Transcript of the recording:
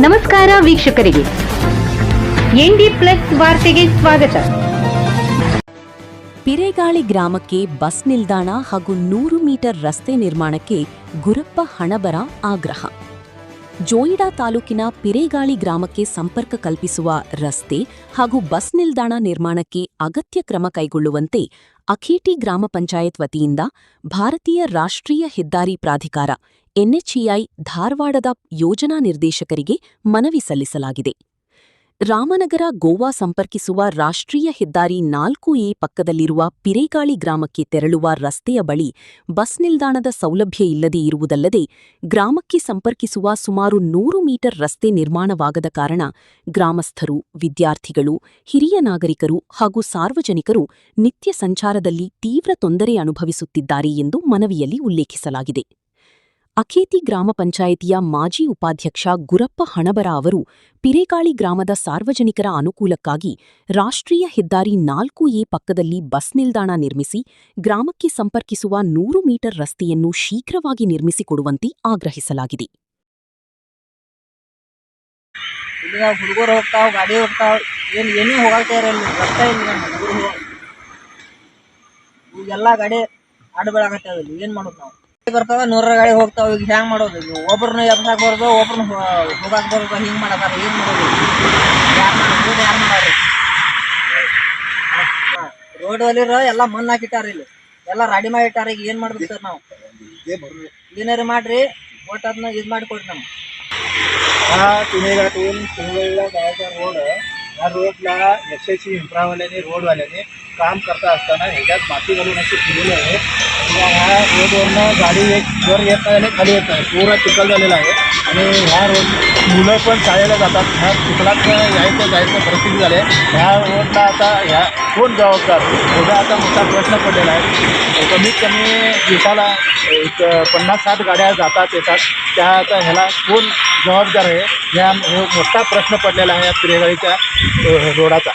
ನಮಸ್ಕಾರ ವೀಕ್ಷಕರಿಗೆ, ND plus ವಾರ್ತೆಗೆ ಸ್ವಾಗತ. ಪಿರೇಗಾಳಿ ಗ್ರಾಮಕ್ಕೆ ಬಸ್ ನಿಲ್ದಾಣ ಹಾಗೂ 100 ಮೀಟರ್ ರಸ್ತೆ ನಿರ್ಮಾಣಕ್ಕೆ ಗುರಪ್ಪ ಹಣಬರ ಆಗ್ರಹ. ಜೋಯಿಡಾ ತಾಲೂಕಿನ ಪಿರೇಗಾಳಿ ಗ್ರಾಮಕ್ಕೆ ಸಂಪರ್ಕ ಕಲ್ಪಿಸುವ ರಸ್ತೆ ಹಾಗೂ ಬಸ್ ನಿಲ್ದಾಣ ನಿರ್ಮಾಣಕ್ಕೆ ಅಗತ್ಯ ಕ್ರಮ ಕೈಗೊಳ್ಳುವಂತೆ ಅಖೀಟಿ ಗ್ರಾಮ ಪಂಚಾಯತ್ ವತಿಯಿಂದ ಭಾರತೀಯ ರಾಷ್ಟ್ರೀಯ ಹೆದ್ದಾರಿ ಪ್ರಾಧಿಕಾರ ಎನ್ಎಚ್ಎಐ ಧಾರವಾಡದ ಯೋಜನಾ ನಿರ್ದೇಶಕರಿಗೆ ಮನವಿ ಸಲ್ಲಿಸಲಾಗಿದೆ. ರಾಮನಗರ ಗೋವಾ ಸಂಪರ್ಕಿಸುವ ರಾಷ್ಟ್ರೀಯ ಹೆದ್ದಾರಿ 4A ಪಕ್ಕದಲ್ಲಿರುವ ಪಿರೇಗಾಳಿ ಗ್ರಾಮಕ್ಕೆ ತೆರಳುವ ರಸ್ತೆಯ ಬಳಿ ಬಸ್ ನಿಲ್ದಾಣದ ಸೌಲಭ್ಯ ಇಲ್ಲದೇ ಇರುವುದಲ್ಲದೆ ಗ್ರಾಮಕ್ಕೆ ಸಂಪರ್ಕಿಸುವ ಸುಮಾರು 100 ಮೀಟರ್ ರಸ್ತೆ ನಿರ್ಮಾಣವಾಗದ ಕಾರಣ ಗ್ರಾಮಸ್ಥರು, ವಿದ್ಯಾರ್ಥಿಗಳು, ಹಿರಿಯ ನಾಗರಿಕರು ಹಾಗೂ ಸಾರ್ವಜನಿಕರು ನಿತ್ಯ ಸಂಚಾರದಲ್ಲಿ ತೀವ್ರ ತೊಂದರೆ ಅನುಭವಿಸುತ್ತಿದ್ದಾರೆ ಎಂದು ಮನವಿಯಲ್ಲಿ ಉಲ್ಲೇಖಿಸಲಾಗಿದೆ. ಅಖೇತಿ ಗ್ರಾಮ ಪಂಚಾಯಿತಿಯ ಮಾಜಿ ಉಪಾಧ್ಯಕ್ಷ ಗುರಪ್ಪ ಹಣಬರ ಅವರು ಪಿರೇಗಾಳಿ ಗ್ರಾಮದ ಸಾರ್ವಜನಿಕರ ಅನುಕೂಲಕ್ಕಾಗಿ ರಾಷ್ಟ್ರೀಯ ಹೆದ್ದಾರಿ 4A ಪಕ್ಕದಲ್ಲಿ ಬಸ್ ನಿಲ್ದಾಣ ನಿರ್ಮಿಸಿ ಗ್ರಾಮಕ್ಕೆ ಸಂಪರ್ಕಿಸುವ 100 ಮೀಟರ್ ರಸ್ತೆಯನ್ನು ಶೀಘ್ರವಾಗಿ ನಿರ್ಮಿಸಿಕೊಡುವಂತೆ ಆಗ್ರಹಿಸಲಾಗಿದೆ. ಹುಡುಗರು ಹೋಗ್ತಾವ, ಗಾಡಿ ಹೋಗ್ತಾವ, ಏನೂ ಹೋಗಲ್ತಾ ಇರಲ್ಲ, ರಸ್ತೆ ಇಲ್ಲ. ಎಲ್ಲ ಗಾಡಿ ಅಡ್ಬೇಳಾಗತ್ತವ, ಏನು ಮಾಡೋದು ನಾವು? ಬರ್ತಾವ 100 ಗಾಡಿ ಹೋಗ್ತಾವ, ಈಗ ಹ್ಯಾಂಗ್ ಮಾಡೋದು? ಒಬ್ಬರನ್ನ ಎಬ್ಸಾಕ್ ಬರೋದು, ಒಬ್ಬರನ್ನ ಹೋಗಾಕ್ ಬರೋದು, ಹಿಂಗೆ ಮಾಡತಾರ. ಏನು ಮಾಡೋದು? ಯಾರು ಮಾಡೋದು? ರೋಡ್ ಅಲ್ಲಿರ ಎಲ್ಲ ಮಣ್ಣು ಹಾಕಿಟ್ಟಾರ, ಇಲ್ಲಿ ಎಲ್ಲ ರೆಡಿ ಮಾಡಿ ಇಟ್ಟಾರ. ಈಗ ಏನು ಮಾಡ್ಬೇಕು ಸರ್ ನಾವು? ಏನಾರು ಮಾಡ್ರಿ, ಒಟ್ಟು ಅದನ್ನ ಇದು ಮಾಡಿಕೊಡ್ರಿ ನಮ್ಗೆ. तुम्ही जायचा रोड, या रोडला SSC इन्फ्रावाल्याने रोडवाल्याने काम करता असताना ह्याच्यात माती घालून असे केलेले आहे. ह्या रोडवरनं गाडी एक वर येत नाही आणि खाली येत नाही, पूर्ण चिखल झालेला आहे. आणि ह्या रोड मुलं पण शाळेला जातात, ह्या चिखलात जायचं परिस्थिती झाली आहे. ह्या रोडला आता ह्या कोण जबाबदार, एवढा आता मोठा प्रश्न पडलेला आहे. कमीत कमी दिवसाला एक 50-60 गाड्या जातात येतात, त्या आता ह्याला कोण जबाबदार आहे, ह्या मोठा प्रश्न पडलेला आहे या पिरेगाळीच्या रोडाचा.